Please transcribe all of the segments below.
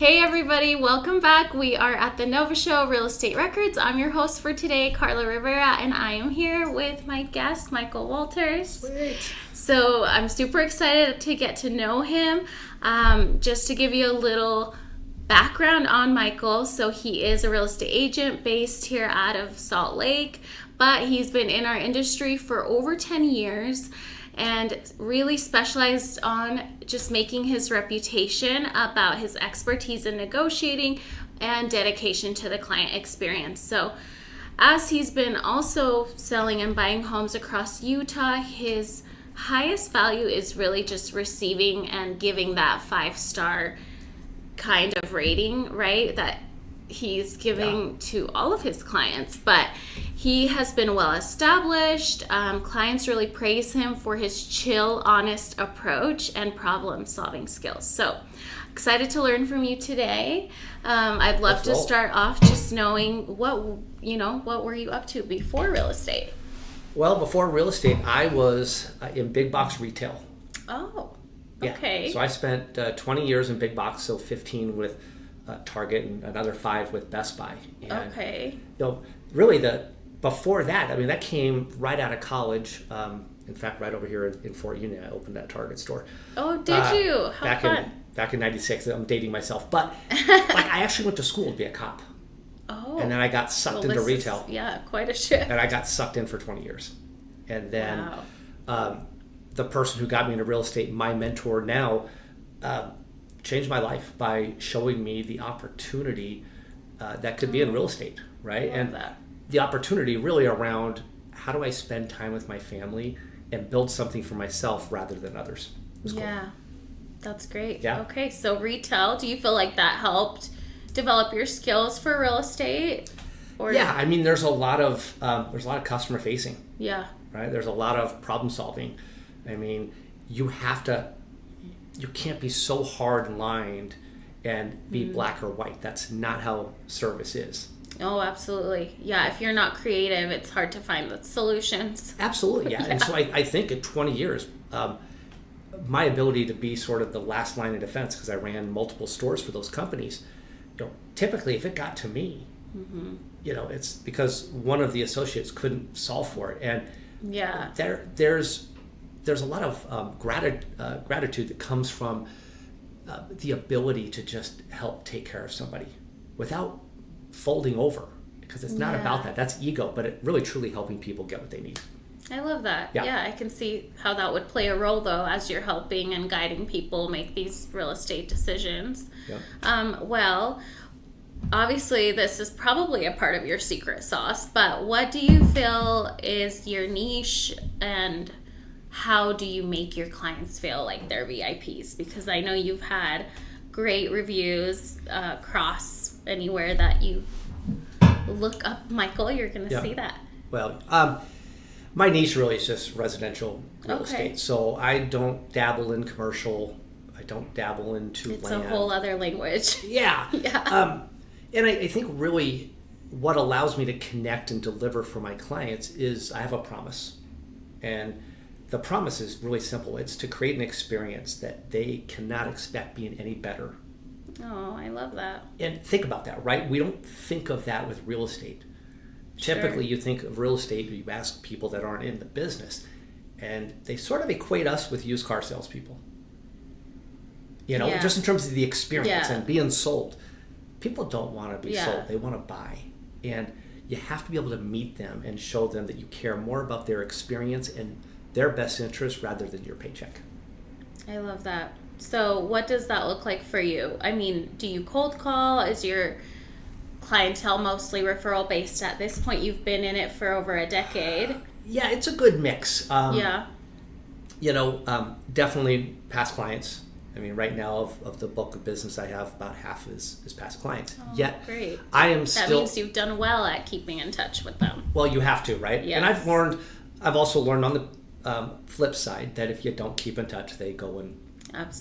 Hey everybody, welcome back. We are at the Nova Show Real Estate Records. I'm your host for today, Karla Rivera, and I am here with my guest, Michael Wolters. Sweet. So I'm super excited to get to know him. Just to give you a little background on Michael, so he is a real estate agent based here out of Salt Lake, but he's been in our industry for over 10 years. And really specialized on just making his reputation about his expertise in negotiating and dedication to the client experience. So as he's been also selling and buying homes across Utah, his highest value is really just receiving and giving that 5-star kind of rating, right? That he's giving to all of his clients, but he has been well established. Clients really praise him for his chill, honest approach and problem solving skills. So excited to learn from you today. I'd love to start off just knowing what were you up to before real estate? Well, before real estate, I was in big box retail. Oh, yeah. Okay. So I spent 20 years in big box, so 15 with Target and another 5 with Best Buy. And, okay. Really before that, that came right out of college. In fact, right over here in Fort Union, I opened that Target store. Oh, did you? How fun. Back in 96, I'm dating myself. But I actually went to school to be a cop. Oh. And then I got sucked into retail. Quite a shift. And I got sucked in for 20 years. And then the person who got me into real estate, my mentor now, changed my life by showing me the opportunity that could be in real estate, right? And the opportunity really around how do I spend time with my family and build something for myself rather than others. Yeah, cool. That's great. Yeah. Okay, so retail, do you feel like that helped develop your skills for real estate? Or yeah, there's a lot of customer facing. Yeah. Right? There's a lot of problem solving. You can't be so hard lined and be black or white. That's not how service is. Oh, absolutely. Yeah, if you're not creative, it's hard to find the solutions. Absolutely, yeah. And so I think in 20 years, my ability to be sort of the last line of defense, because I ran multiple stores for those companies, typically if it got to me, it's because one of the associates couldn't solve for it. And there's a lot of gratitude that comes from the ability to just help take care of somebody without folding over, because it's not about that. That's ego, but it really truly helping people get what they need. I love that. Yeah, I can see how that would play a role, though, as you're helping and guiding people make these real estate decisions. Yeah. Well, obviously, this is probably a part of your secret sauce, but what do you feel is your niche, and how do you make your clients feel like they're VIPs? Because I know you've had great reviews across anywhere that you look up Michael, you're going to see that. Well, my niche really is just residential real estate. So I don't dabble in commercial. I don't dabble into land. It's a whole other language. Yeah. Yeah. And I think really what allows me to connect and deliver for my clients is I have a promise. And the promise is really simple. It's to create an experience that they cannot expect being any better. Oh, I love that. And think about that, right? We don't think of that with real estate. Typically, you think of real estate, you ask people that aren't in the business, and they sort of equate us with used car salespeople. Just in terms of the experience and being sold. People don't want to be sold. They want to buy. And you have to be able to meet them and show them that you care more about their experience and their best interest rather than your paycheck. I love that. So what does that look like for you? Do you cold call? Is your clientele mostly referral based at this point? You've been in it for over a decade. Yeah, it's a good mix. Definitely past clients. Right now of the bulk of business I have, about half is past clients. Oh, great. That means you've done well at keeping in touch with them. Well, you have to, right? Yes. And I've also learned on the flip side that if you don't keep in touch, they go and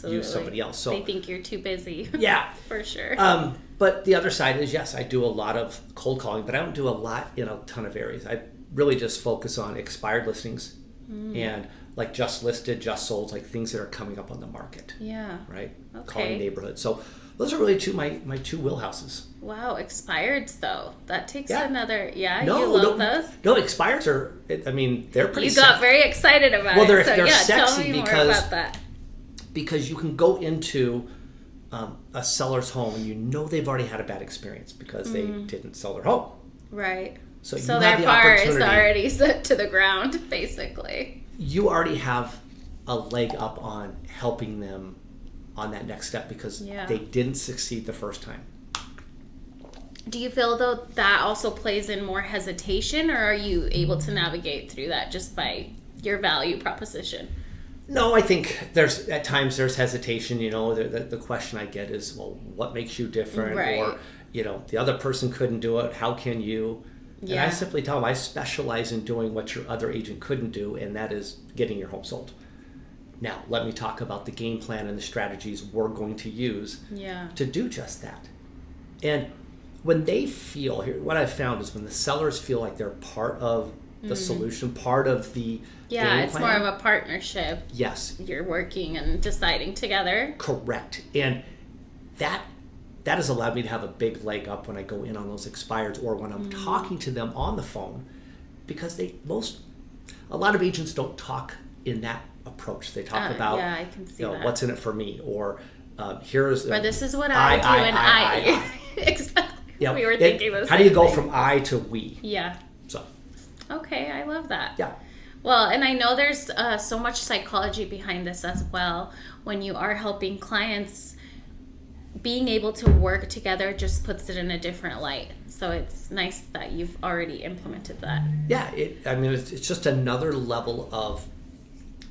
use somebody else. So they think you're too busy. Yeah. For sure. But the other side is, yes, I do a lot of cold calling, but I don't do a lot in a ton of areas. I really just focus on expired listings and like just listed, just sold, like things that are coming up on the market. Yeah. Right? Okay. Calling neighborhoods. So those are really my two wheelhouses. Wow, expireds though. That takes Yeah. another. Yeah, No, you love those. No, expireds are. I mean, they're pretty. You got very excited about well, it. they're So sexy tell me because more about that. Because you can go into a seller's home and you know they've already had a bad experience because they didn't sell their home. Right. So you their have the bar is opportunity. already set to the ground, basically. You already have a leg up on helping them on that next step because they didn't succeed the first time. Do you feel though that also plays in more hesitation, or are you able to navigate through that just by your value proposition? No, I think at times there's hesitation. You know, the question I get is, well, what makes you different? Right. Or, you know, the other person couldn't do it. How can you? And I simply tell them I specialize in doing what your other agent couldn't do, and that is getting your home sold. Now, let me talk about the game plan and the strategies we're going to use to do just that. And when they feel, what I've found is when the sellers feel like they're part of the solution, part of the game it's plan, more of a partnership. Yes. You're working and deciding together. Correct. And that has allowed me to have a big leg up when I go in on those expireds or when I'm talking to them on the phone, because a lot of agents don't talk in that approach. They talk about I can see that. what's in it for me, or here's or this is what I do, I. Exactly. Yeah, we were thinking the same how do you go thing. from I to we? Yeah. So. Okay, I love that. Yeah. Well, and I know there's so much psychology behind this as well. When you are helping clients, being able to work together just puts it in a different light. So it's nice that you've already implemented that. Yeah, it's just another level of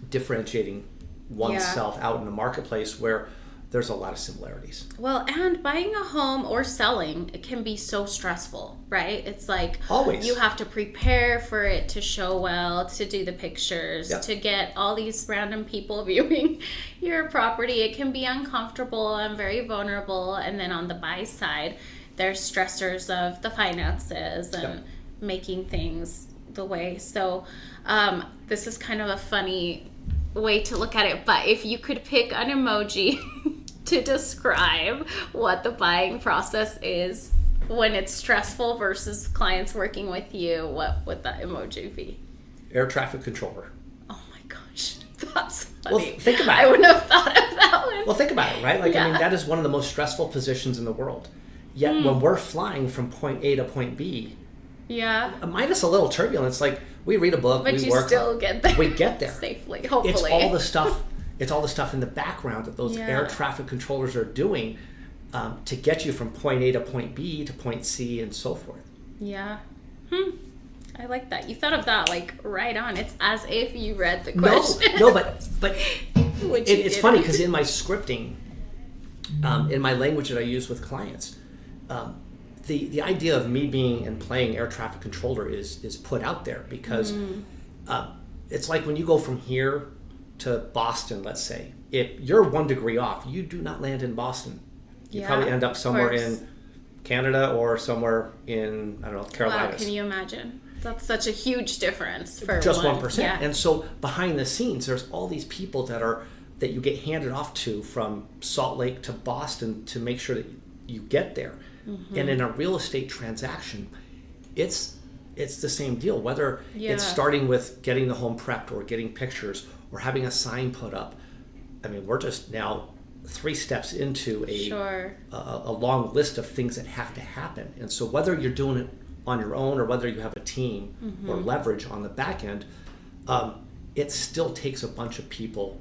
differentiating oneself out in the marketplace where there's a lot of similarities. Well, and buying a home or selling, it can be so stressful, right? It's like always you have to prepare for it to show well, to do the pictures, to get all these random people viewing your property. It can be uncomfortable and very vulnerable. And then on the buy side, there's stressors of the finances and making things the way. So this is kind of a funny way to look at it, but if you could pick an emoji to describe what the buying process is when it's stressful versus clients working with you, what would that emoji be? Air traffic controller. Oh my gosh, that's funny. Well, think about it. I wouldn't have thought of that one. Well, think about it, right? I mean, that is one of the most stressful positions in the world. Yet when we're flying from point A to point B, minus a little turbulence, like we read a book, but we you work, still get there. We get there safely, hopefully. It's all the stuff in the background that those air traffic controllers are doing to get you from point A to point B to point C and so forth. Yeah. I like that. You thought of that like right on. It's as if you read the question. No, but it's funny because in my scripting, in my language that I use with clients, the idea of me being and playing air traffic controller is put out there because it's like when you go from here to Boston, let's say, if you're 1 degree off, you do not land in Boston. You probably end up somewhere in Canada or somewhere in, I don't know, Carolinas. Wow, can you imagine? That's such a huge difference for just 1%. Yeah. And so behind the scenes, there's all these people that you get handed off to from Salt Lake to Boston to make sure that you get there. And in a real estate transaction, it's the same deal, whether it's starting with getting the home prepped or getting pictures or having a sign put up. I mean, we're just now 3 steps into a long list of things that have to happen. And so whether you're doing it on your own or whether you have a team or leverage on the back end, it still takes a bunch of people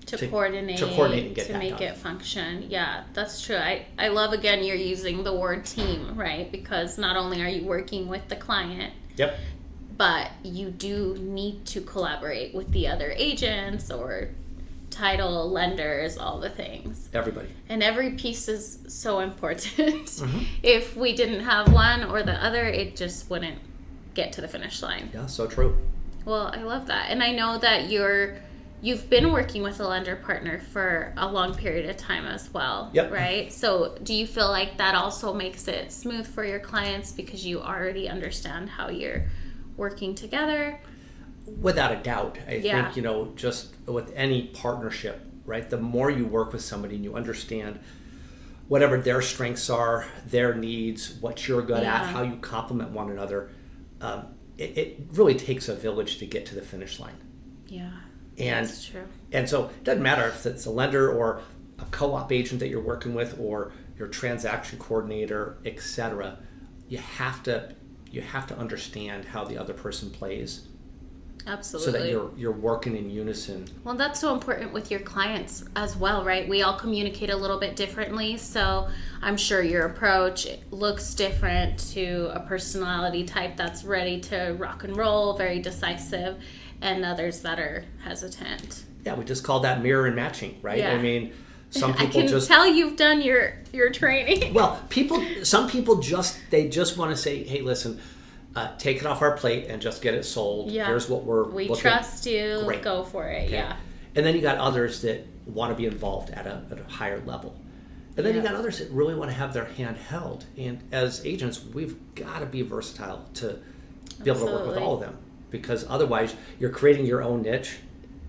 to coordinate and get to that make done. it function. Yeah, that's true. I love, again, you're using the word team, right? Because not only are you working with the client, but you do need to collaborate with the other agents or title, lenders, all the things. Everybody. And every piece is so important. If we didn't have one or the other, it just wouldn't get to the finish line. Yeah, so true. Well, I love that. And I know that you've been working with a lender partner for a long period of time as well, right? So do you feel like that also makes it smooth for your clients because you already understand how you're working together? Without a doubt. I think, just with any partnership, right? The more you work with somebody and you understand whatever their strengths are, their needs, what you're good Yeah. at, how you complement one another. It really takes a village to get to the finish line. Yeah, And that's true. And so it doesn't matter if it's a lender or a co-op agent that you're working with or your transaction coordinator, etc. You have to understand how the other person plays, Absolutely. so that you're working in unison. Well, that's so important with your clients as well, right? We all communicate a little bit differently, so I'm sure your approach looks different to a personality type that's ready to rock and roll, very decisive, and others that are hesitant. Yeah, we just call that mirror and matching, right? Yeah. I mean, some I people can tell you've done your training. Well, some people just want to say, hey, listen, take it off our plate and just get it sold. Yeah. Here's what we trust you. Great. Go for it. Okay. Yeah. And then you got others that want to be involved at a higher level. And then you got others that really want to have their hand held. And as agents, we've got to be versatile to be able to work with all of them, because otherwise you're creating your own niche.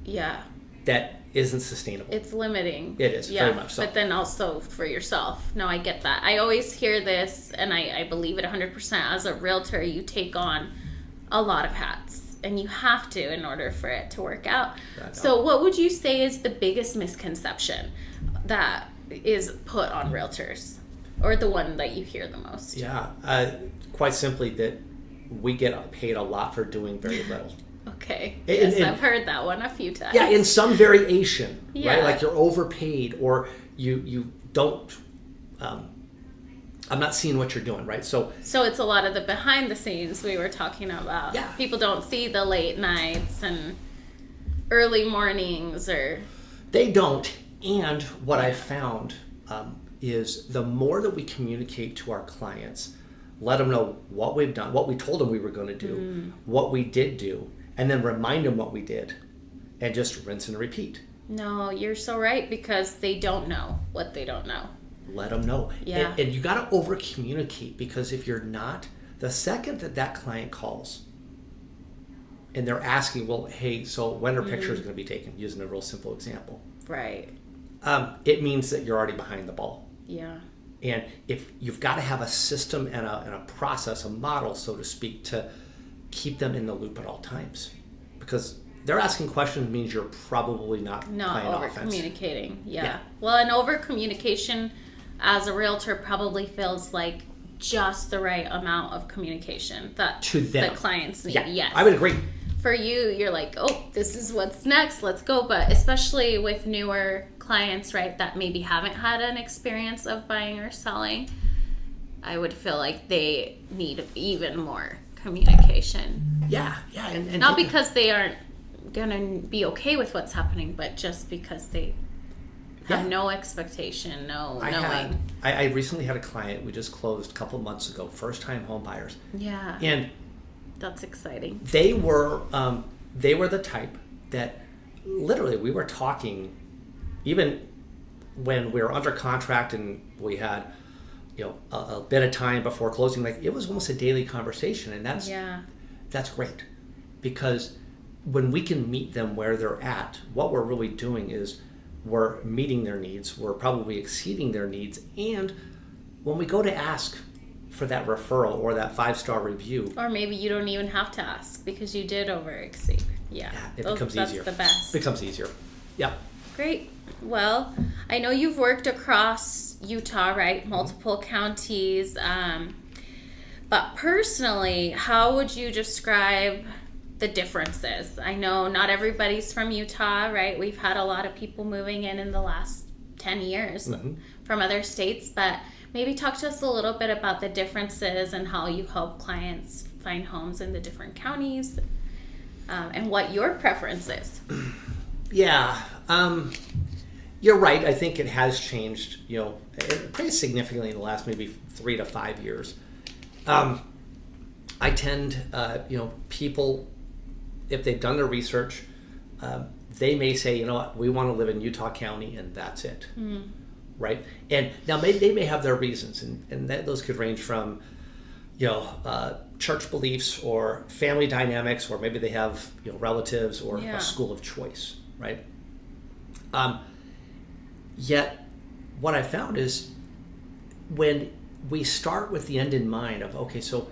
Yeah. That isn't sustainable. It's limiting. It is, very much so. But then also for yourself. No, I get that. I always hear this, and I believe it 100%. As a realtor, you take on a lot of hats, and you have to in order for it to work out. So what would you say is the biggest misconception that is put on realtors, or the one that you hear the most? Yeah, quite simply that we get paid a lot for doing very little. Okay. Yes, I've heard that one a few times. Yeah, in some variation, Yeah. right? Like you're overpaid, or you don't. I'm not seeing what you're doing, right? So it's a lot of the behind the scenes we were talking about. Yeah. People don't see the late nights and early mornings, or they don't. And what I found is the more that we communicate to our clients, let them know what we've done, what we told them we were going to do, what we did do, and then remind them what we did, and just rinse and repeat. No, you're so right, because they don't know what they don't know. Let them know. Yeah. And you got to over communicate, because if you're not, the second that client calls and they're asking, well, hey, so when are pictures going to be taken, using a real simple example, Right. It means that you're already behind the ball. Yeah. And if you've got to have a system and a process, a model, so to speak, to keep them in the loop at all times, because they're asking questions means you're probably not playing over offense. Communicating. Yeah. Well, and over communication as a realtor probably feels like just the right amount of communication that to them, the clients need. Yeah, yes, I would agree. For you, you're like, oh, this is what's next, let's go. But especially with newer clients, right, that maybe haven't had an experience of buying or selling, I would feel like they need even more communication. Yeah. And not because they aren't gonna be okay with what's happening, but just because they have no expectation, knowing. I recently had a client we just closed a couple months ago, first time home buyers. Yeah. And that's exciting. They were the type that literally we were talking, even when we were under contract and we had a bit of time before closing, like it was almost a daily conversation, and that's great, because when we can meet them where they're at, what we're really doing is we're meeting their needs, we're probably exceeding their needs, and when we go to ask for that referral or that 5-star review, or maybe you don't even have to ask because you did over exceed. Becomes easier. That's the best. Becomes easier. Yeah. Great. Well, I know you've worked across Utah, right? Multiple counties. But personally, how would you describe the differences? I know not everybody's from Utah, right? We've had a lot of people moving in the last 10 years from other states, but maybe talk to us a little bit about the differences and how you help clients find homes in the different counties, and what your preference is. Yeah. You're right. I think it has changed, pretty significantly in the last maybe 3 to 5 years. I tend, people, if they've done their research, they may say, you know what, we want to live in Utah County and that's it. Right? And now they may have their reasons, and those could range from, church beliefs or family dynamics, or maybe they have, relatives or a school of choice, right? Yet what I found is when we start with the end in mind of, okay, so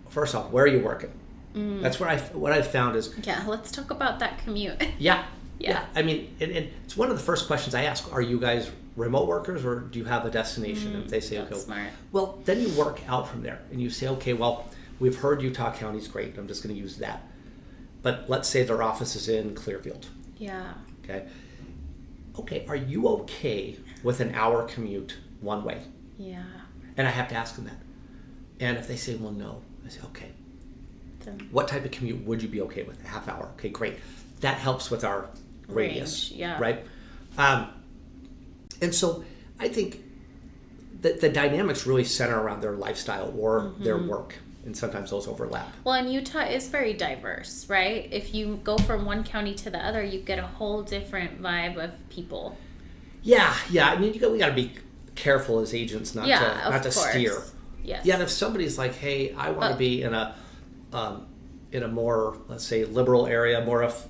first off, where are you working? That's what I've found is... Yeah, let's talk about that commute. Yeah. Yeah. I mean, and it's one of the first questions I ask. Are you guys remote workers or do you have a destination? And if they say, okay, smart. Well, then you work out from there and you say, okay, well, we've heard Utah County's great. I'm just going to use that. But let's say their office is in Clearfield. Yeah. Okay, are you okay with an hour commute one way? Yeah. And I have to ask them that. And if they say, well, no, I say, okay. What type of commute would you be okay with? A half hour. Okay, great. That helps with our radius, right? And so I think that the dynamics really center around their lifestyle or their work, and sometimes those overlap. Well, and Utah is very diverse, right? If you go from one county to the other, you get a whole different vibe of people. Yeah. I mean, we got to be careful as agents not to steer. Yes. Yeah, and if somebody's like, hey, I want to be in a more, let's say, liberal area, more of,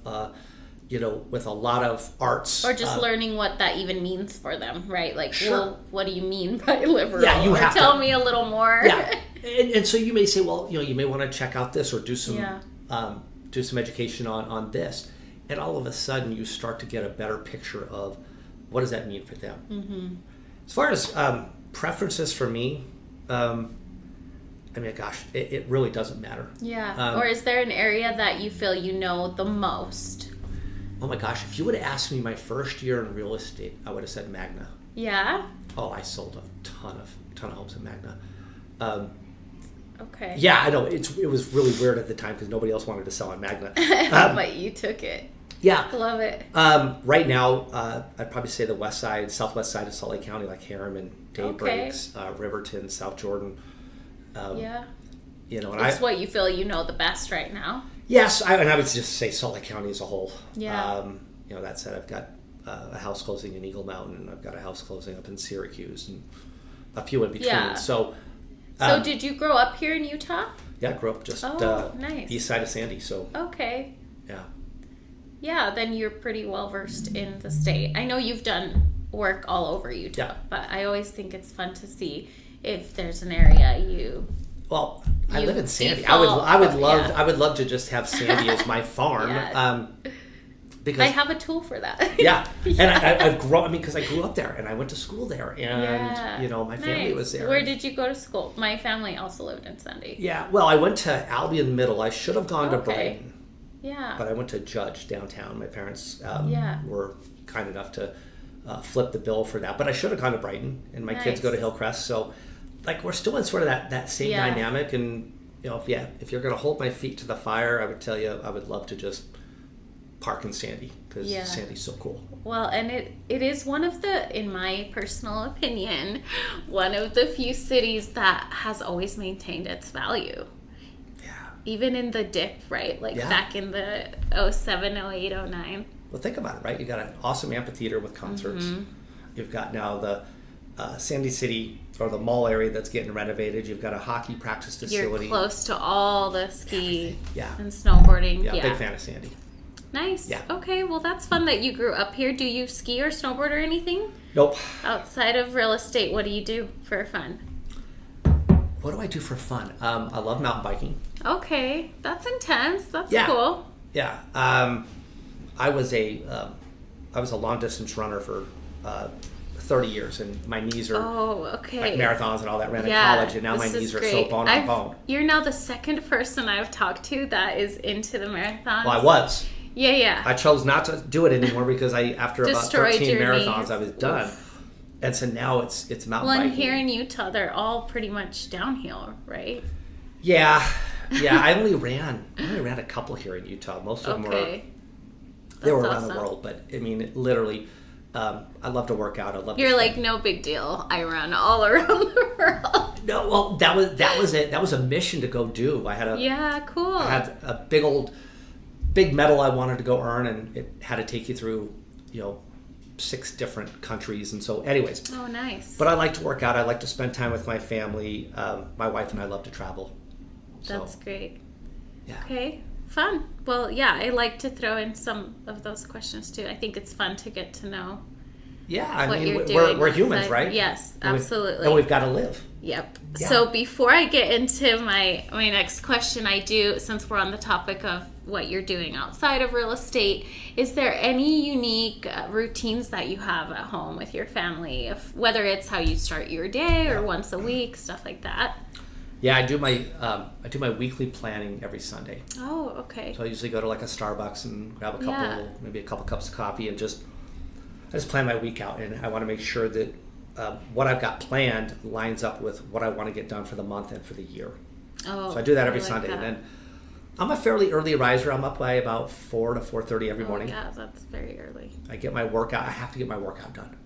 with a lot of arts. Or just learning what that even means for them, right? Like, sure. well, what do you mean by liberal? Yeah, you have to. Tell me a little more. Yeah, and so you may say, well, you may want to check out this or do some education on this. And all of a sudden, you start to get a better picture of what does that mean for them. Mm-hmm. As far as preferences for me, I mean, gosh, it really doesn't matter. Yeah. Or is there an area that you feel you know the most? Oh my gosh, if you would have asked me my first year in real estate, I would have said Magna. Yeah? Oh, I sold a ton of homes in Magna. Okay. Yeah, I know. It was really weird at the time because nobody else wanted to sell in Magna. But you took it. Yeah. Love it. Right now, I'd probably say the southwest side of Salt Lake County, like Harriman, Daybreaks, Riverton, South Jordan. And it's what you feel you know the best right now. Yes, and I would just say Salt Lake County as a whole. Yeah. That said, I've got a house closing in Eagle Mountain, and I've got a house closing up in Syracuse, and a few in between. Yeah. So did you grow up here in Utah? Yeah, I grew up just nice. east side of Sandy. So okay. Yeah. Yeah, then you're pretty well versed in the state. I know you've done work all over Utah, but I always think it's fun to see if there's an area you. Well, I live in Sandy. I would love to just have Sandy as my farm. Because I have a tool for that. Yeah, and I've grown. I mean, because I grew up there and I went to school there, and my family was there. Where did you go to school? My family also lived in Sandy. Yeah, well, I went to Albion Middle. I should have gone to Brighton. Yeah. But I went to Judge downtown. My parents were kind enough to flip the bill for that. But I should have gone to Brighton, and my kids go to Hillcrest. So, we're still in sort of that same dynamic. And if you're going to hold my feet to the fire, I would tell you I would love to just park in Sandy because Sandy's so cool. Well, and it is one of the, in my personal opinion, one of the few cities that has always maintained its value. Even in the dip, right? Back in the 07, 08, 09. Well, think about it, right? You got an awesome amphitheater with concerts. Mm-hmm. You've got now the Sandy City or the mall area that's getting renovated. You've got a hockey practice facility. You're close to all the ski and and snowboarding. Yeah, big fan of Sandy. Nice. Yeah. Okay, well, that's fun that you grew up here. Do you ski or snowboard or anything? Nope. Outside of real estate, what do you do for fun? What do I do for fun? I love mountain biking. Okay, that's intense. That's cool. Yeah. I was a long distance runner for 30 years, and my knees are like marathons and all that. Ran in college, and now my knees are so bone on bone. You're now the second person I've talked to that is into the marathons. Well, I was. Yeah. I chose not to do it anymore because after about 13 marathons, knees. I was done. And so now it's mountain biking. Well, here in Utah, they're all pretty much downhill, right? Yeah. I only ran a couple here in Utah. Most of them were around the world. But I mean, literally, I love to work out. You're like, no big deal. I run all around the world. No, well, that was it. That was a mission to go do. I had cool. I had a big medal I wanted to go earn, and it had to take you through, 6 different countries. And so anyways. Oh, nice. But I like to work out. I like to spend time with my family. My wife and I love to travel. That's great. Yeah. Okay. Fun. Well, I like to throw in some of those questions too. I think it's fun to get to know we're humans, right? Yes, absolutely. And we've got to live. Yep. Yeah. So before I get into my next question, I do, since we're on the topic of what you're doing outside of real estate, is there any unique routines that you have at home with your family, whether it's how you start your day or once a week, stuff like that? Yeah, I do my weekly planning every Sunday. Oh, okay. So I usually go to like a Starbucks and grab maybe a couple cups of coffee, and I just plan my week out, and I want to make sure that what I've got planned lines up with what I want to get done for the month and for the year. Oh, so I do that every Sunday, that. and then I'm a fairly early riser. I'm up by about 4 to 4:30 every morning. Yeah, that's very early. I get my workout. I have to get my workout done.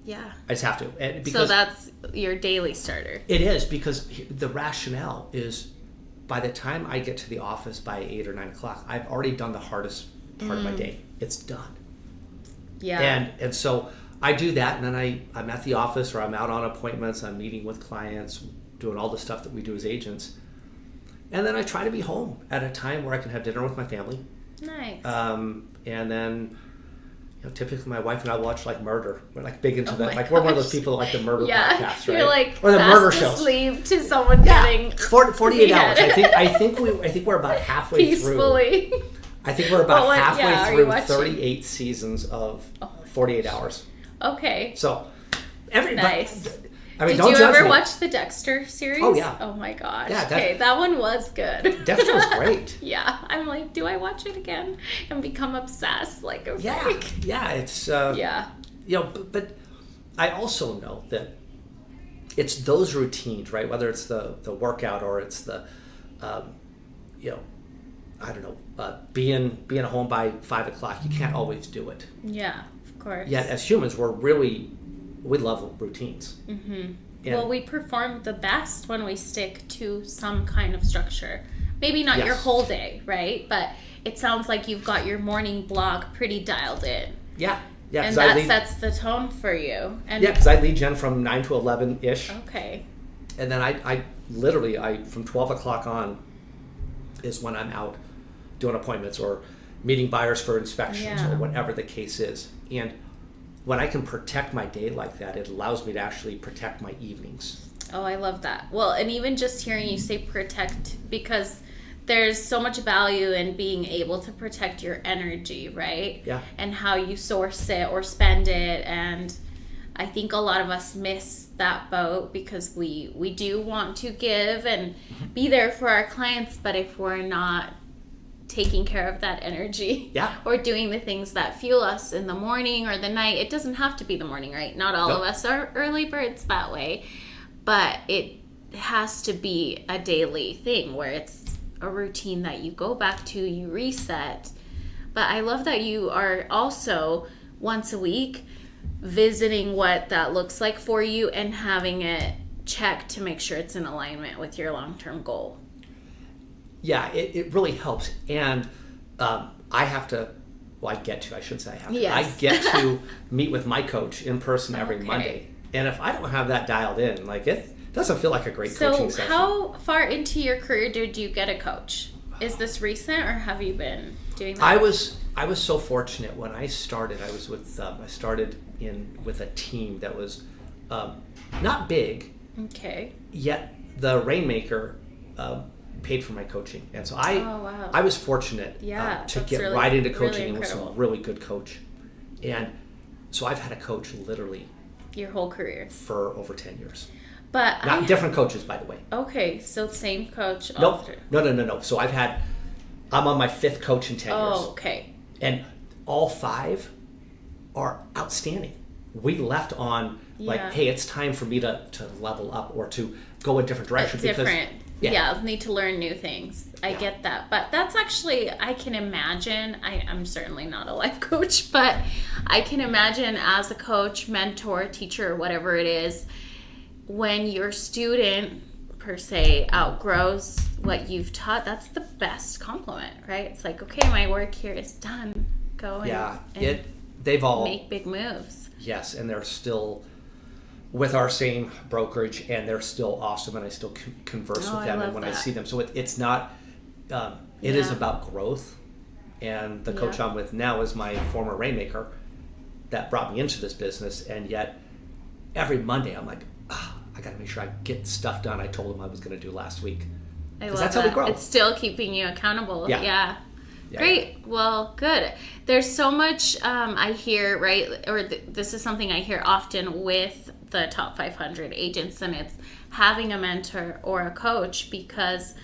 Yeah. I just have to. And so that's your daily starter. It is, because the rationale is by the time I get to the office by 8 or 9 o'clock, I've already done the hardest part of my day. It's done. Yeah. And so I do that, and then I'm at the office, or I'm out on appointments, I'm meeting with clients, doing all the stuff that we do as agents. And then I try to be home at a time where I can have dinner with my family. Nice. And then, typically my wife and I watch like murder. We're like big into that. Like gosh. we're one of those people that like the murder podcasts, right? You're like or the fast murder shows. Asleep to someone getting 48 hours. I think we're about halfway peacefully. through. I think we're about halfway through 38 seasons of 48 hours. Okay. So nice. Did you ever watch the Dexter series? Oh, yeah. Oh, my gosh. Yeah, okay, that one was good. Dexter was great. Yeah. I'm like, do I watch it again and become obsessed like a freak? Yeah, it's... But I also know that it's those routines, right? Whether it's the workout or it's the, being at home by 5 o'clock. You can't always do it. Yeah, of course. Yet as humans, we love routines. Mm-hmm. Well, we perform the best when we stick to some kind of structure. Maybe not your whole day, right? But it sounds like you've got your morning block pretty dialed in. Yeah. And that sets the tone for you. And because I lead gen from 9 to 11-ish. Okay. And then I literally, from 12 o'clock on is when I'm out doing appointments or meeting buyers for inspections or whatever the case is. And when I can protect my day like that, it allows me to actually protect my evenings. Oh, I love that. Well, and even just hearing you say protect, because there's so much value in being able to protect your energy, right? Yeah. And how you source it or spend it. And I think a lot of us miss that boat because we do want to give and be there for our clients, but if we're not taking care of that energy or doing the things that fuel us in the morning or the night, it doesn't have to be the morning, right? Not all of us are early birds that way, but it has to be a daily thing where it's a routine that you go back to, you reset. But I love that you are also once a week visiting what that looks like for you and having it checked to make sure it's in alignment with your long-term goal. Yeah, it really helps. And I have to, I get to meet with my coach in person every Monday. And if I don't have that dialed in, it doesn't feel like a great coaching session. So how far into your career did you get a coach? Is this recent or have you been doing that? I was so fortunate when I started. I was with with a team that was not big. Okay. Yet the Rainmaker paid for my coaching, and so I was fortunate to get right into coaching and with some really good coach. And so I've had a coach literally your whole career for over 10 years. But not different coaches, by the way. Okay, so same coach. No. So I'm on my 5th coach in 10 years. Oh, okay. And all 5 are outstanding. We left on hey, it's time for me to level up or to go a different direction. Different. Yeah, need to learn new things. I get that. But that's actually, I can imagine, I'm certainly not a life coach, but I can imagine as a coach, mentor, teacher, whatever it is, when your student, per se, outgrows what you've taught, that's the best compliment, right? It's like, okay, my work here is done. Go and they've all make big moves. Yes, and they're still with our same brokerage, and they're still awesome, and I still converse with them and when I see them. So it's not, it is about growth. And the coach I'm with now is my former Rainmaker, that brought me into this business, and yet every Monday I'm like, I got to make sure I get stuff done I told him I was going to do last week. I love that's that. How we grow. It's still keeping you accountable. Yeah. Great. Well, good. There's so much I hear, right? Or this is something I hear often with the top 500 agents, and it's having a mentor or a coach, because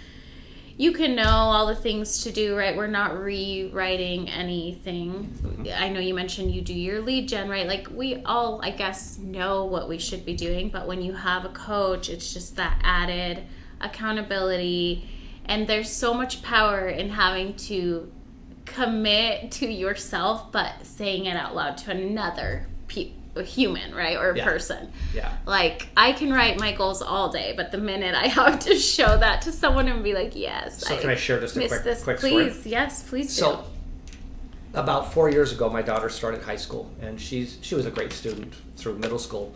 you can know all the things to do, right? We're not rewriting anything. Mm-hmm. I know you mentioned you do your lead gen, right? Like, we all, I guess, know what we should be doing, but when you have a coach, it's just that added accountability. And there's so much power in having to commit to yourself, but saying it out loud to another human, right? Or person. Yeah. Like, I can write my goals all day, but the minute I have to show that to someone and be like, yes. So can I share just a quick please story? Yes, please do. So about 4 years ago, my daughter started high school, and she was a great student through middle school.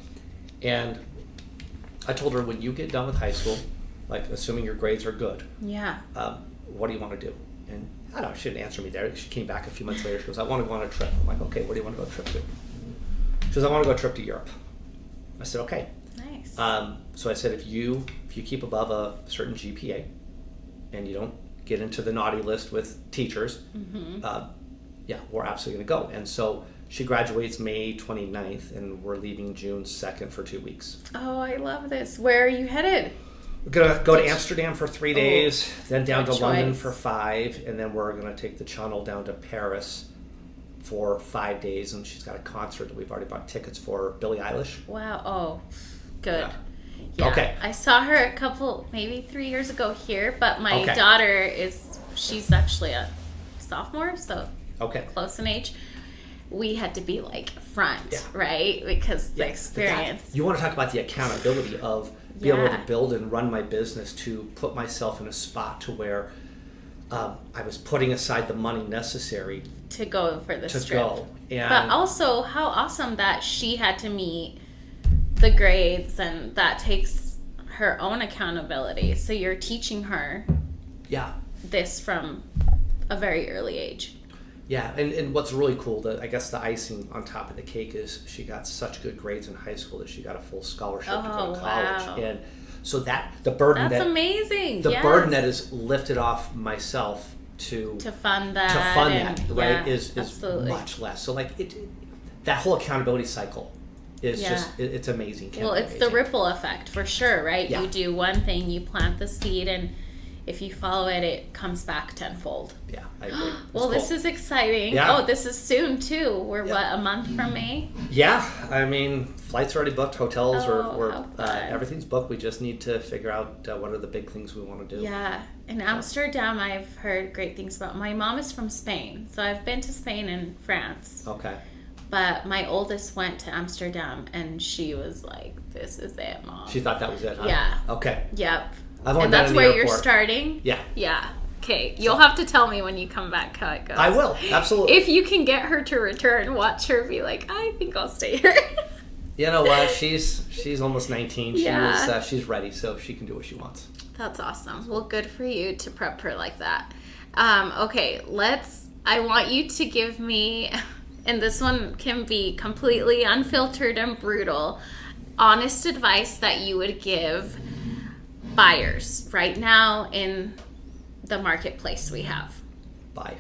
And I told her, when you get done with high school, like, assuming your grades are good, what do you want to do? And I don't know, she didn't answer me there. She came back a few months later. She goes, I want to go on a trip. I'm like, okay, where do you want to go on a trip to? She goes, I want to go on a trip to Europe. I said, okay. Nice. So I said, if you keep above a certain GPA and you don't get into the naughty list with teachers, we're absolutely going to go. And so she graduates May 29th, and we're leaving June 2nd for 2 weeks. Oh, I love this. Where are you headed? We're going to go to Amsterdam for 3 days, then down to London for 5, and then we're going to take the Channel down to Paris for 5 days. And she's got a concert that we've already bought tickets for, Billie Eilish. Wow. Oh, good. Yeah. Okay. I saw her maybe 3 years ago here, but my daughter she's actually a sophomore, so close in age. We had to be like front, right? Because the experience. You want to talk about the accountability of being able to build and run my business, to put myself in a spot to where I was putting aside the money necessary to go for this trip. And but also, how awesome that she had to meet the grades, and that takes her own accountability. So you're teaching her this from a very early age. Yeah, and what's really cool, I guess the icing on top of the cake is she got such good grades in high school that she got a full scholarship to go to college. Wow. And so the burden that's amazing. The burden that is lifted off myself to fund that, right, is much less. So like that whole accountability cycle is just it's amazing. Well, it's the ripple effect for sure, right? Yeah. You do one thing, you plant the seed, and if you follow it, it comes back tenfold. Yeah, I agree. Well, this is exciting. Yeah. Oh, this is soon, too. We're, a month from May? Yeah. I mean, flights are already booked. Hotels everything's booked. We just need to figure out what are the big things we want to do. Yeah. In Amsterdam, I've heard great things about. My mom is from Spain, so I've been to Spain and France. Okay. But my oldest went to Amsterdam, and she was like, this is it, Mom. She thought that was it, huh? Yeah. Okay. Yep. And that's where you're starting? Yeah. Yeah. Okay. You'll have to tell me when you come back how it goes. I will. Absolutely. If you can get her to return, watch her be like, I think I'll stay here. You know what? She's almost 19. She's ready, so she can do what she wants. That's awesome. Well, good for you to prep her like that. Okay. I want you to give me, and this one can be completely unfiltered and brutal, honest advice that you would give buyers right now in the marketplace we have. Buy.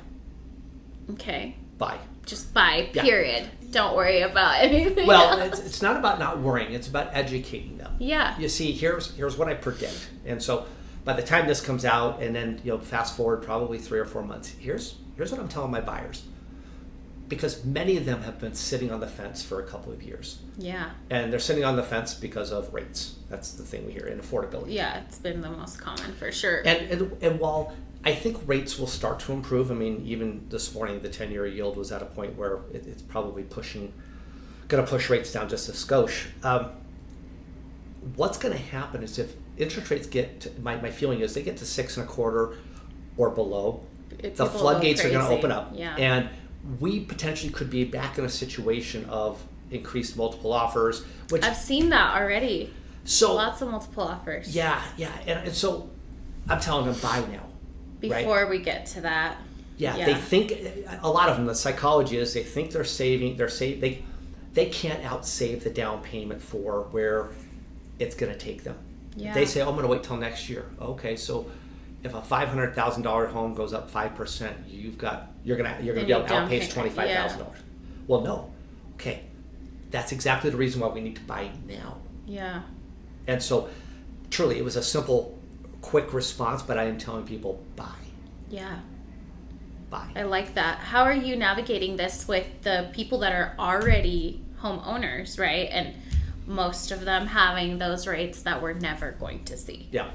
Okay. Buy. Just buy, period. Yeah. Don't worry about anything else. It's not about not worrying. It's about educating them. Yeah. You see, here's what I predict. And so by the time this comes out, and then fast forward probably 3 or 4 months, here's what I'm telling my buyers. Because many of them have been sitting on the fence for a couple of years. Yeah. And they're sitting on the fence because of rates. That's the thing we hear, and affordability. Yeah, it's been the most common for sure. And while I think rates will start to improve, I mean, even this morning, the 10-year yield was at a point where it's probably going to push rates down just a skosh. What's going to happen is if interest rates my feeling is they get to 6.25 or below, the floodgates are going to open up. Yeah. And we potentially could be back in a situation of increased multiple offers, which I've seen that already. So lots of multiple offers. Yeah, and so I'm telling them buy now. Before we get to that. Yeah, they think a lot of them. The psychology is they think they're saving. they can't outsave the down payment for where it's going to take them. Yeah. They say, oh, I'm going to wait till next year. Okay, so if a $500,000 home goes up 5%, you're going to be able to outpace $25,000. Yeah. Well, no. Okay, that's exactly the reason why we need to buy now. Yeah. And so, truly, it was a simple, quick response, but I am telling people, buy. Yeah. Buy. I like that. How are you navigating this with the people that are already homeowners, right? And most of them having those rates that we're never going to see. Yeah.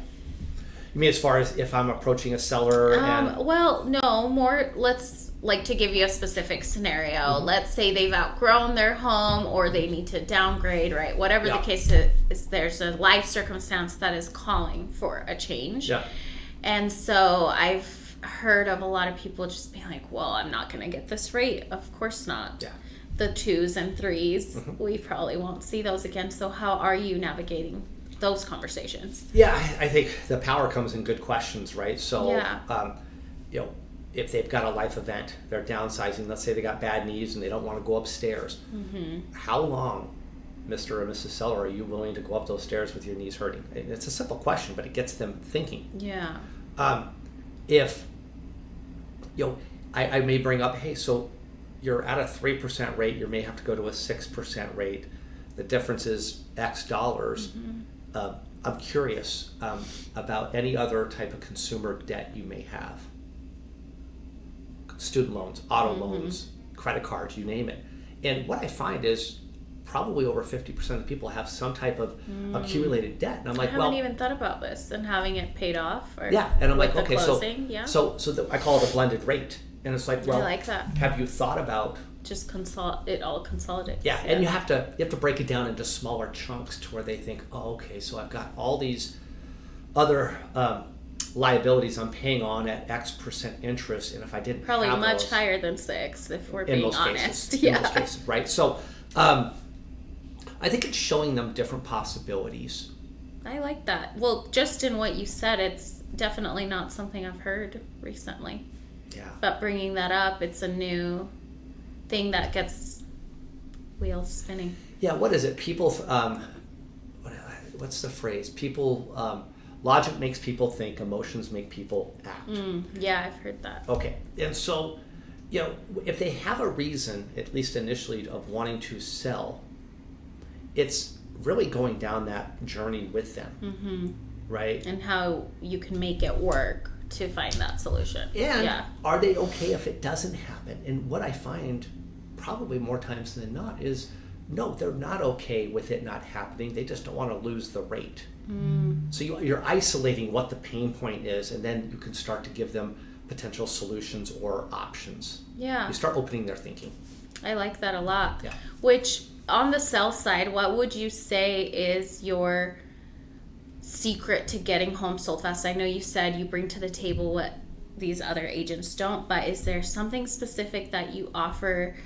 You mean as far as if I'm approaching a seller well, no, more let's like to give you a specific scenario. Mm-hmm. Let's say they've outgrown their home or they need to downgrade, right? Whatever the case is, there's a life circumstance that is calling for a change. Yeah. And so I've heard of a lot of people just being like, well, I'm not going to get this rate. Of course not. Yeah. The 2s and 3s, we probably won't see those again. So how are you navigating those conversations? Yeah, I think the power comes in good questions, right? So, if they've got a life event, they're downsizing, let's say they got bad knees and they don't want to go upstairs. Mm-hmm. How long, Mr. or Mrs. Seller, are you willing to go up those stairs with your knees hurting? It's a simple question, but it gets them thinking. Yeah. If, I may bring up, hey, so you're at a 3% rate, you may have to go to a 6% rate. The difference is X dollars. Mm-hmm. I'm curious about any other type of consumer debt you may have. Student loans, auto loans, credit cards, you name it. And what I find is probably over 50% of the people have some type of accumulated debt. And I'm like, I haven't even thought about this and having it paid off. Or yeah, and I'm like, okay, closing, so I call it a blended rate. And it's like, well, I like that. Have you thought about just it all consolidates? Yeah, and you have to break it down into smaller chunks to where they think, oh, okay, so I've got all these other liabilities I'm paying on at X% interest, and if I didn't probably have much those, higher than 6 if we're being honest. Cases, in most cases, right? So I think it's showing them different possibilities. I like that. Well, just in what you said, it's definitely not something I've heard recently. Yeah. But bringing that up, it's a new thing that gets wheels spinning. Yeah, what is it? People, what's the phrase? People, logic makes people think, emotions make people act. Yeah, I've heard that. Okay, and so, if they have a reason, at least initially, of wanting to sell, it's really going down that journey with them, right? And how you can make it work to find that solution. And are they okay if it doesn't happen? And what I find probably more times than not is, no, they're not okay with it not happening. They just don't want to lose the rate. So you're isolating what the pain point is, and then you can start to give them potential solutions or options. Yeah. You start opening their thinking. I like that a lot. Yeah. Which, on the sell side, what would you say is your secret to getting homes sold fast? I know you said you bring to the table what these other agents don't, but is there something specific that you offer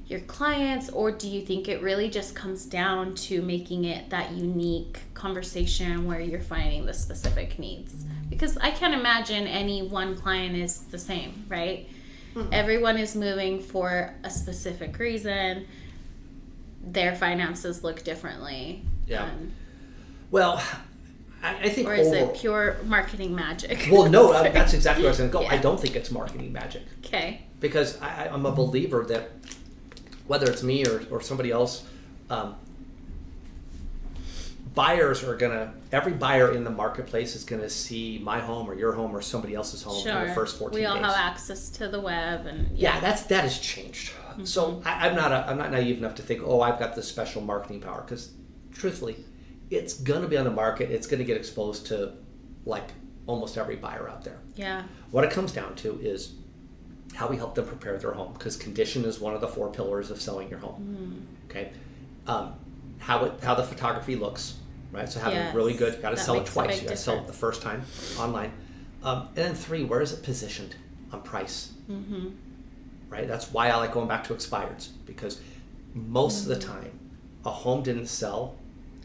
your clients, or do you think it really just comes down to making it that unique conversation where you're finding the specific needs? Because I can't imagine any one client is the same, right? Everyone is moving for a specific reason. Their finances look differently. Yeah. Well, I think... Or is it pure marketing magic? Well, no, that's exactly where I was going to go. Yeah. I don't think it's marketing magic. Okay. Because I'm a believer that whether it's me or somebody else, buyers are going to... Every buyer in the marketplace is going to see my home or your home or somebody else's home in the first 14 days. We all have access to the web. And that has changed. So I'm not naive enough to think, I've got this special marketing power. Because truthfully, it's going to be on the market. It's going to get exposed to like almost every buyer out there. Yeah. What it comes down to is how we help them prepare their home, because condition is one of the 4 pillars of selling your home. Okay. How the photography looks, right? So having really good, you got to sell it twice. You got to sell it the first time online. And then 3, where is it positioned on price? Right. That's why I like going back to expireds, because most of the time a home didn't sell.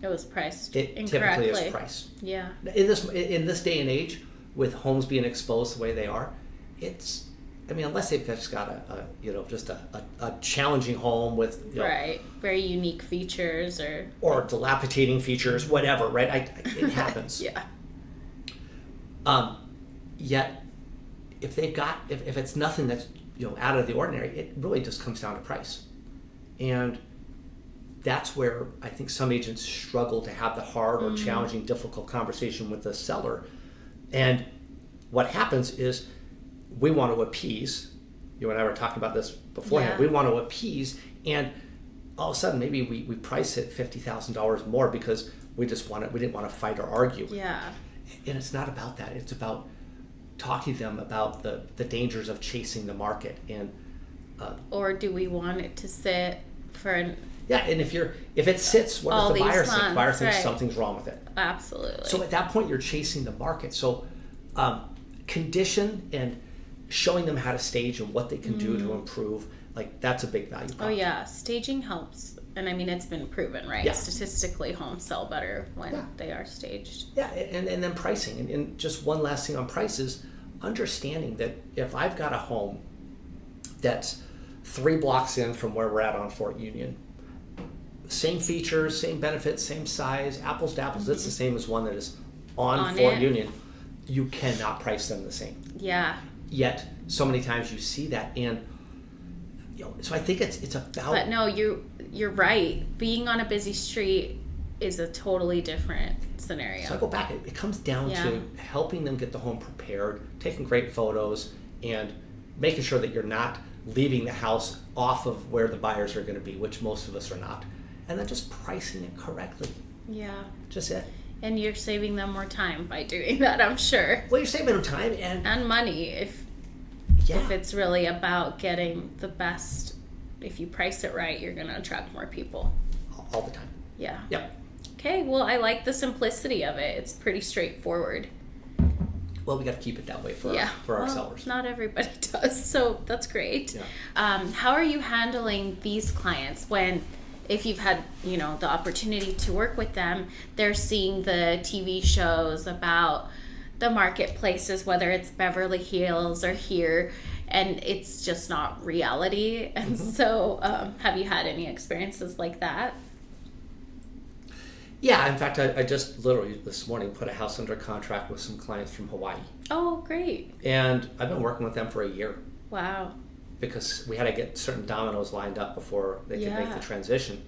It was priced incorrectly. Typically is priced. Yeah. In this day and age, with homes being exposed the way they are, it's I mean, unless they've just got a challenging home with right, very unique features or dilapidating features, whatever, right? It happens. Yeah. Yet, if it's nothing that's out of the ordinary, it really just comes down to price, and that's where I think some agents struggle to have the hard or challenging, difficult conversation with the seller. And what happens is we want to appease. You and I were talking about this beforehand. Yeah. We want to appease, and all of a sudden maybe we price it $50,000 more because we didn't want to fight or argue. Yeah. And it's not about that. It's about talking to them about the dangers of chasing the market. And or do we want it to sit for and if it sits, what does the buyer think? The buyer thinks something's wrong with it. Absolutely. So at that point, you're chasing the market. So condition and showing them how to stage and what they can do to improve, like that's a big value prop. Oh yeah, staging helps. And I mean, it's been proven, right? Yeah. Statistically, homes sell better when they are staged. Yeah, and then pricing. And just one last thing on prices, understanding that if I've got a home that's 3 blocks in from where we're at on Fort Union, same features, same benefits, same size, apples to apples, it's the same as one that is on Fort Union, you cannot price them the same. Yeah. Yet, so many times you see that, and so I think it's about... But no, you're right. Being on a busy street is a totally different scenario. So I go back. It comes down to helping them get the home prepared, taking great photos, and making sure that you're not leaving the house off of where the buyers are going to be, which most of us are not. And then just pricing it correctly. Yeah. Just it. And you're saving them more time by doing that, I'm sure. Well, you're saving them time and money if it's really about getting the best. If you price it right, you're going to attract more people. All the time. Yeah. Yep. Okay, well, I like the simplicity of it. It's pretty straightforward. Well, we got to keep it that way for our sellers. Not everybody does, so that's great. Yeah. How are you handling these clients if you've had, the opportunity to work with them, they're seeing the TV shows about the marketplaces, whether it's Beverly Hills or here, and it's just not reality. And so have you had any experiences like that? Yeah, in fact, I just literally this morning put a house under contract with some clients from Hawaii. Oh, great. And I've been working with them for a year. Wow. Because we had to get certain dominoes lined up before they could make the transition.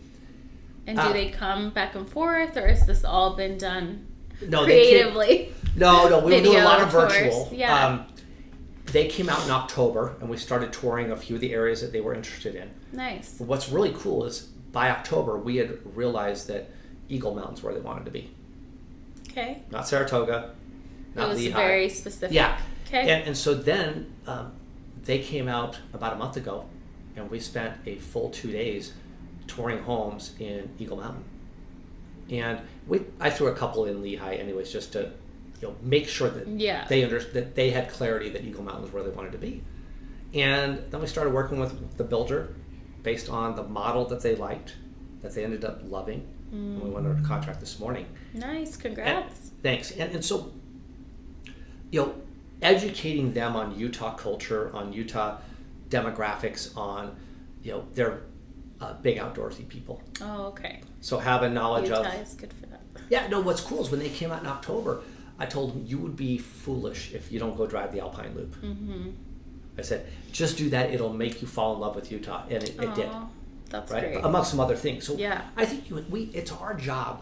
And do they come back and forth, or has this all been done creatively? We were doing a lot of virtual. Yeah. They came out in October, and we started touring a few of the areas that they were interested in. Nice. But what's really cool is by October, we had realized that Eagle Mountain's where they wanted to be. Okay. Not Saratoga, not Lehigh. It was very specific. Yeah. Okay. And so then they came out about a month ago, and we spent a full 2 days touring homes in Eagle Mountain. And I threw a couple in Lehigh anyways, just to make sure that that they had clarity that Eagle Mountain was where they wanted to be. And then we started working with the builder based on the model that they liked, that they ended up loving. And we went under contract this morning. Nice, congrats. Thanks. And so, educating them on Utah culture, on Utah demographics, on, they're big outdoorsy people. Oh, okay. So have a knowledge Utah is good for that. Yeah, no, what's cool is when they came out in October, I told them, you would be foolish if you don't go drive the Alpine Loop. Mm-hmm. I said, just do that. It'll make you fall in love with Utah. And it did. That's right? great. Amongst some other things. So yeah. I think it's our job,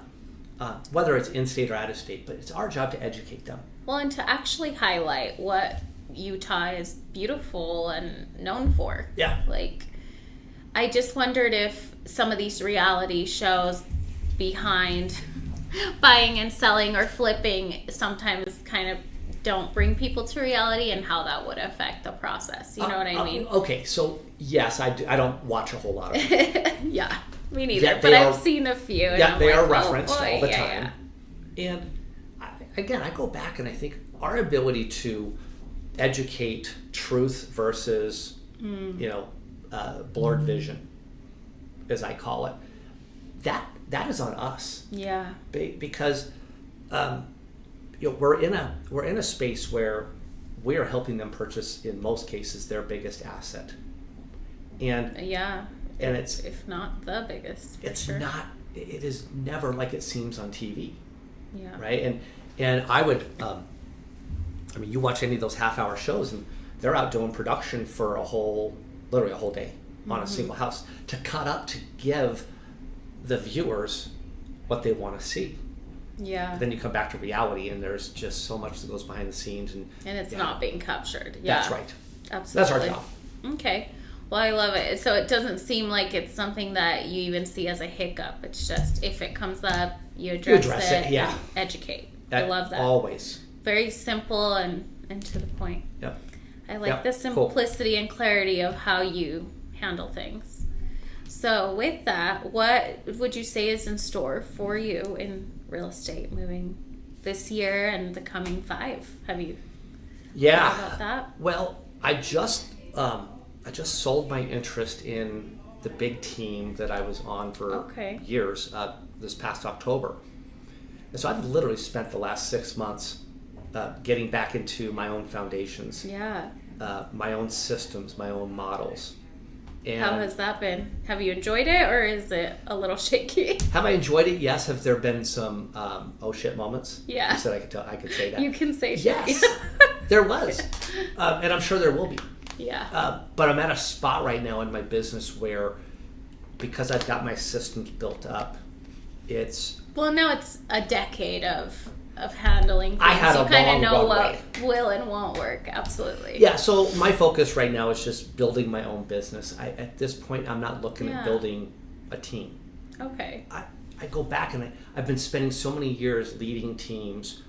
whether it's in-state or out-of-state, but it's our job to educate them. Well, and to actually highlight what Utah is beautiful and known for. Yeah. I just wondered if some of these reality shows behind buying and selling or flipping sometimes kind of don't bring people to reality, and how that would affect the process. You know what I mean? Okay, so yes, I don't watch a whole lot of it. Yeah, me neither. But I've seen a few. Yeah, they are referenced all the time. Yeah. And again, I go back and I think our ability to educate truth versus, blurred vision, as I call it, that is on us. Yeah. Because we're in a space where we are helping them purchase, in most cases, their biggest asset. And and it's, if not the biggest, it's sure. not, it is never like it seems on TV. Yeah. Right. And I would, I mean, you watch any of those half-hour shows, and they're out doing production for literally a whole day on a single house to cut up to give the viewers what they want to see. Yeah. But then you come back to reality, and there's just so much that goes behind the scenes, and it's not being captured. Yeah. That's right. Absolutely. That's our job. Okay. Well, I love it. So it doesn't seem like it's something that you even see as a hiccup. It's just, if it comes up, you address it yeah. and educate. I love that. Always. Very simple and to the point. Yep. I like the simplicity and clarity of how you handle things. So with that, what would you say is in store for you in real estate moving this year and the coming 5? Have you thought about that? Well, I just sold my interest in the big team that I was on for years this past October. And so I've literally spent the last 6 months getting back into my own foundations, my own systems, my own models. And how has that been? Have you enjoyed it, or is it a little shaky? Have I enjoyed it? Yes. Have there been some oh shit moments? Yeah. You said I could say that. You can say shit. Yes. There was. And I'm sure there will be. Yeah. But I'm at a spot right now in my business where, because I've got my systems built up, it's... Well, now it's a decade of handling things. I had you kind of know runway. what will and won't work. Absolutely. Yeah, so my focus right now is just building my own business. At this point, I'm not looking at building a team. Okay. I go back, and I've been spending so many years leading teams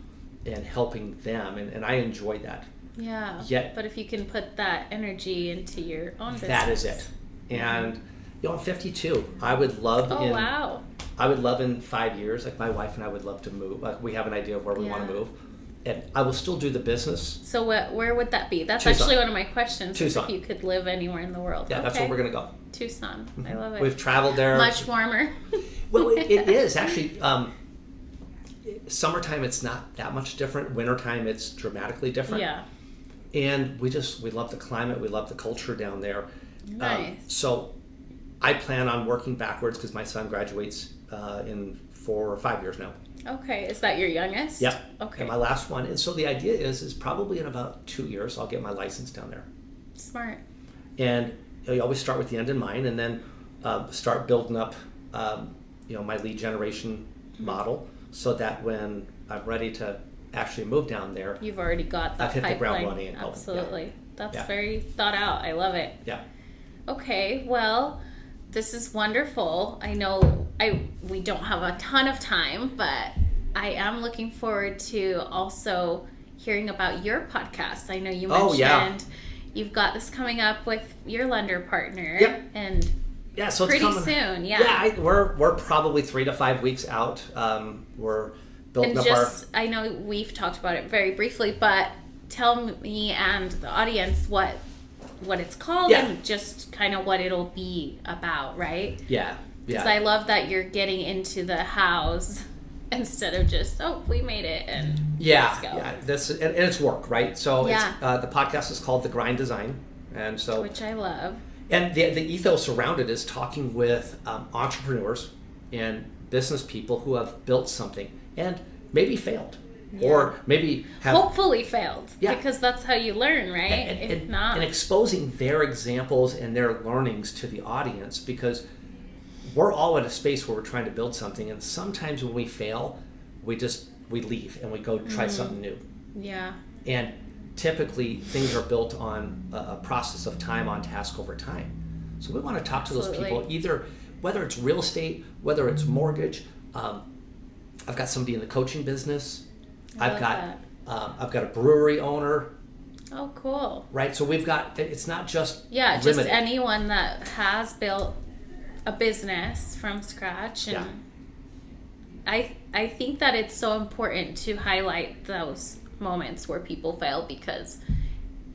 and helping them, and I enjoy that. Yeah. But if you can put that energy into your own business. That is it. And I'm 52. I would love wow. I would love in 5 years, like my wife and I would love to move. Like, we have an idea of where we want to move. And I will still do the business. So where would that be? That's Tucson. actually one of my questions. Tucson. If you could live anywhere in the world. Yeah, that's where we're going to go. Tucson. I love it. We've traveled there. Much warmer. Well, it is. Actually, summertime, it's not that much different. Wintertime, it's dramatically different. Yeah. And we love the climate. We love the culture down there. Nice. So I plan on working backwards because my son graduates in 4 or 5 years now. Okay. Is that your youngest? Yep. Okay. And my last one. And so the idea is probably in about 2 years, I'll get my license down there. Smart. And you always start with the end in mind, and then start building up, my lead generation model, so that when I'm ready to actually move down there, you've already got that I've hit pipeline. the ground running. And absolutely. That's very thought out. I love it. Yeah. Okay. Well, this is wonderful. I know we don't have a ton of time, but I am looking forward to also hearing about your podcast. I know you mentioned you've got this coming up with your lender partner. Yep. And so it's pretty coming soon. Yeah. We're probably 3 to 5 weeks out. We're building up I know we've talked about it very briefly, but tell me and the audience what it's called and just kind of what it'll be about, right? Yeah. Because I love that you're getting into the hows instead of just, we made it and let's go. Yeah, and it's work, right? So it's, the podcast is called The Grind Design, and so which I love. And the ethos around it is talking with entrepreneurs and business people who have built something and maybe failed. Or maybe hopefully failed, because that's how you learn, right? If not, and exposing their examples and their learnings to the audience, because we're all in a space where we're trying to build something, and sometimes when we fail, we leave and we go try something new. Yeah. And typically things are built on a process of time on task over time. So we want to talk to those people, either whether it's real estate, whether it's mortgage. I've got somebody in the coaching business. I've got a brewery owner. Oh, cool. Right, so we've got, it's not just just limited. Anyone that has built a business from scratch. And I think that it's so important to highlight those moments where people fail, because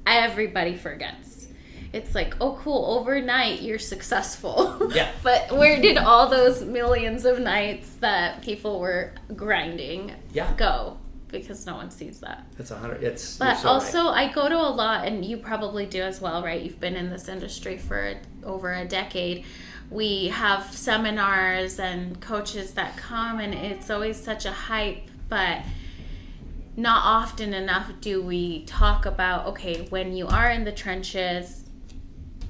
everybody forgets. It's like, oh, cool, overnight you're successful. Yeah. But where did all those millions of nights that people were grinding go? because no one sees that. It's 100. It's But so also, right. I go to a lot, and you probably do as well, right? You've been in this industry for over a decade. We have seminars and coaches that come, and it's always such a hype, but not often enough do we talk about, okay, when you are in the trenches,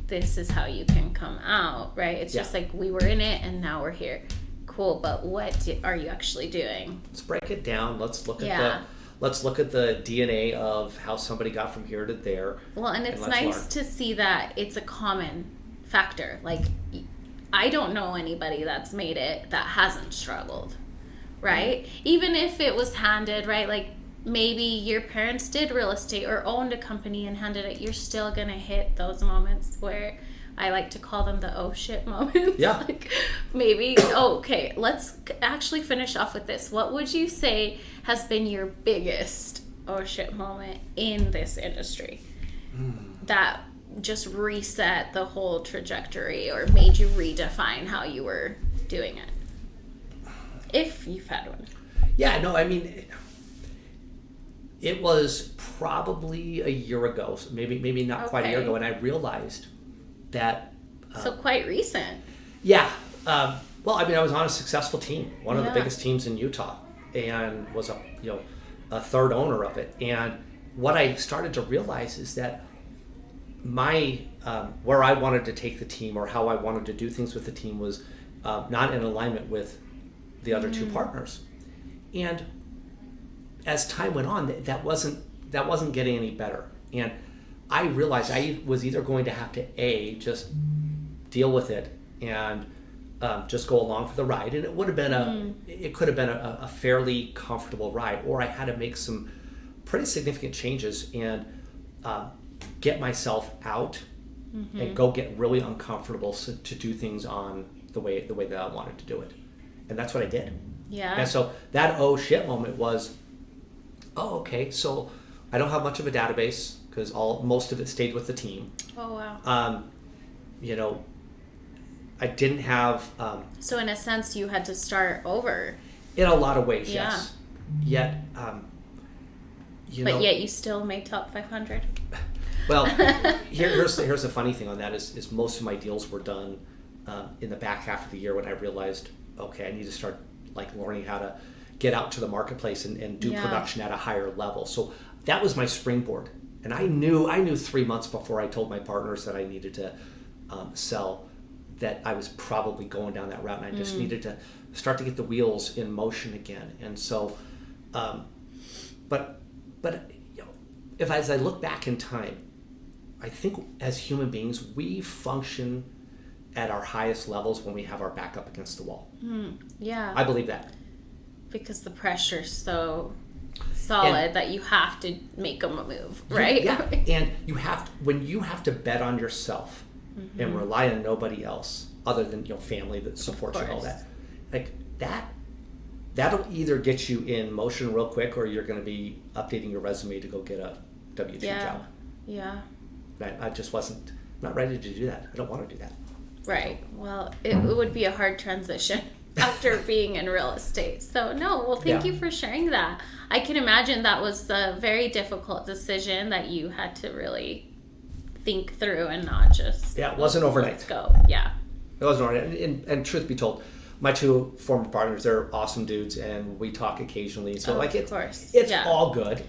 this is how you can come out, right? It's just like, we were in it and now we're here. Cool, but what are you actually doing? Let's break it down. Let's look at the DNA of how somebody got from here to there. Well, and it's nice to see that it's a common factor. Like, I don't know anybody that's made it that hasn't struggled, right? Even if it was handed, right? Like, maybe your parents did real estate or owned a company and handed it, you're still gonna hit those moments where I like to call them the oh shit moments. Yeah. Like, maybe, okay, let's actually finish off with this. What would you say has been your biggest oh shit moment in this industry that just reset the whole trajectory or made you redefine how you were doing it? If you've had one. Yeah, no, I mean, it was probably a year ago, so maybe not quite a year ago, and I realized that... so quite recent. Yeah. Well, I mean, I was on a successful team, one of the biggest teams in Utah, and was a third owner of it. And what I started to realize is that my where I wanted to take the team or how I wanted to do things with the team was not in alignment with the other two partners. And as time went on, that wasn't getting any better. And I realized I was either going to have to just deal with it and just go along for the ride, and it would have been it could have been a fairly comfortable ride, or I had to make some pretty significant changes and get myself out and go get really uncomfortable to do things on the way that I wanted to do it, and that's what I did. Yeah. And so that oh shit moment was, oh okay, so I don't have much of a database because most of it stayed with the team. Oh wow. I didn't have. So in a sense, you had to start over. In a lot of ways, yes. Yet, yet you still made top 500. Well, here's the funny thing on that is most of my deals were done in the back half of the year when I realized, okay, I need to start learning how to get out to the marketplace and do production at a higher level. So that was my springboard, and I knew 3 months before I told my partners that I needed to sell, that I was probably going down that route, and I just needed to start to get the wheels in motion again. And so, but as I look back in time, I think as human beings, we function at our highest levels when we have our back up against the wall. Yeah. I believe that. Because the pressure's so solid that you have to make a move, right? Yeah. And when you have to bet on yourself and rely on nobody else other than family that supports you and all that, that'll either get you in motion real quick, or you're going to be updating your resume to go get a W-2 job. Yeah. I just wasn't not ready to do that. I don't want to do that. Right. Well, it would be a hard transition after being in real estate. So thank you for sharing that. I can imagine that was a very difficult decision that you had to really think through and not just... Yeah, it wasn't overnight. Let's go. Yeah. It wasn't overnight. And truth be told, my two former partners, they're awesome dudes, and we talk occasionally. So of course. It's all good.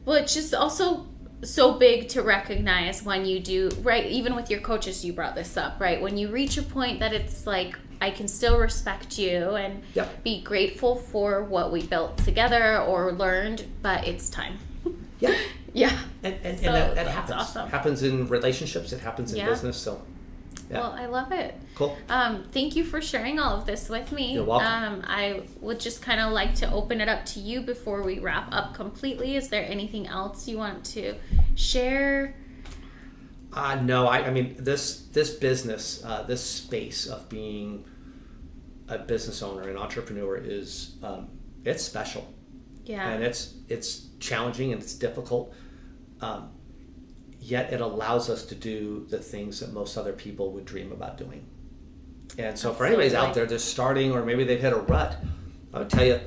Well, it's just also so big to recognize when you do, right? Even with your coaches, you brought this up, right? When you reach a point that it's like, I can still respect you and be grateful for what we built together or learned, but it's time. Yeah. Yeah. And that happens. Awesome. It happens in relationships. It happens in business. So, yeah. Well, I love it. Cool. Thank you for sharing all of this with me. You're welcome. I would just kind of like to open it up to you before we wrap up completely. Is there anything else you want to share? No, I mean, this business, this space of being a business owner, an entrepreneur is, it's special. Yeah. And it's challenging and it's difficult. Yet it allows us to do the things that most other people would dream about doing. And so for anybody's out there just starting, or maybe they've hit a rut, I would tell you,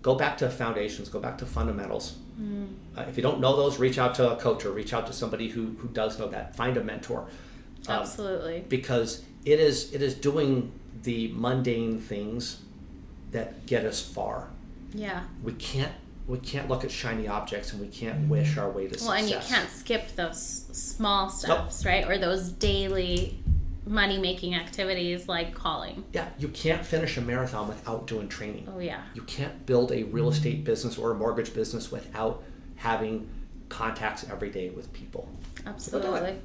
go back to foundations, go back to fundamentals. If you don't know those, reach out to a coach or reach out to somebody who does know that. Find a mentor. Absolutely. Because it is doing the mundane things that get us far. Yeah. We can't look at shiny objects, and we can't wish our way to success. Well, and you can't skip those small steps, right? Or those daily money-making activities like calling. Yeah, you can't finish a marathon without doing training. Oh, yeah. You can't build a real estate business or a mortgage business without having contacts every day with people. Absolutely.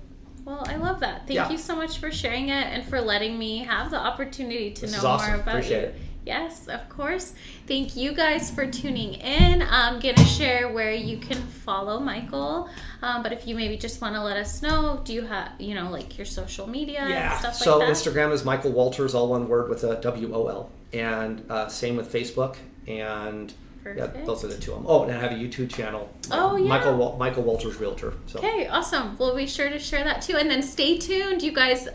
Well, I love that. Thank you so much for sharing it and for letting me have the opportunity to know more about Appreciate you. it. Yes, of course. Thank you guys for tuning in. I'm going to share where you can follow Michael. But if you maybe just want to let us know, do you have, like your social media and stuff so like that? Instagram is Michael Wolters, all one word with a WOL. And same with Facebook. And those are the two. Oh, and I have a YouTube channel. Oh, yeah. Michael Wolters Realtor. So. Okay, awesome. We'll be sure to share that too. And then stay tuned, you guys,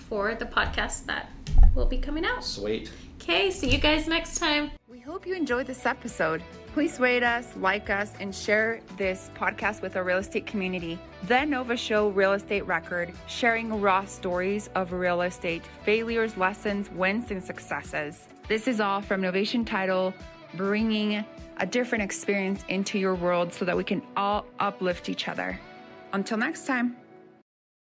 for the podcast that will be coming out. Sweet. Okay, see you guys next time. We hope you enjoyed this episode. Please rate us, like us, and share this podcast with our real estate community. The Nova Show Real Estate Record, sharing raw stories of real estate, failures, lessons, wins, and successes. This is all from Novation Title, bringing a different experience into your world so that we can all uplift each other. Until next time.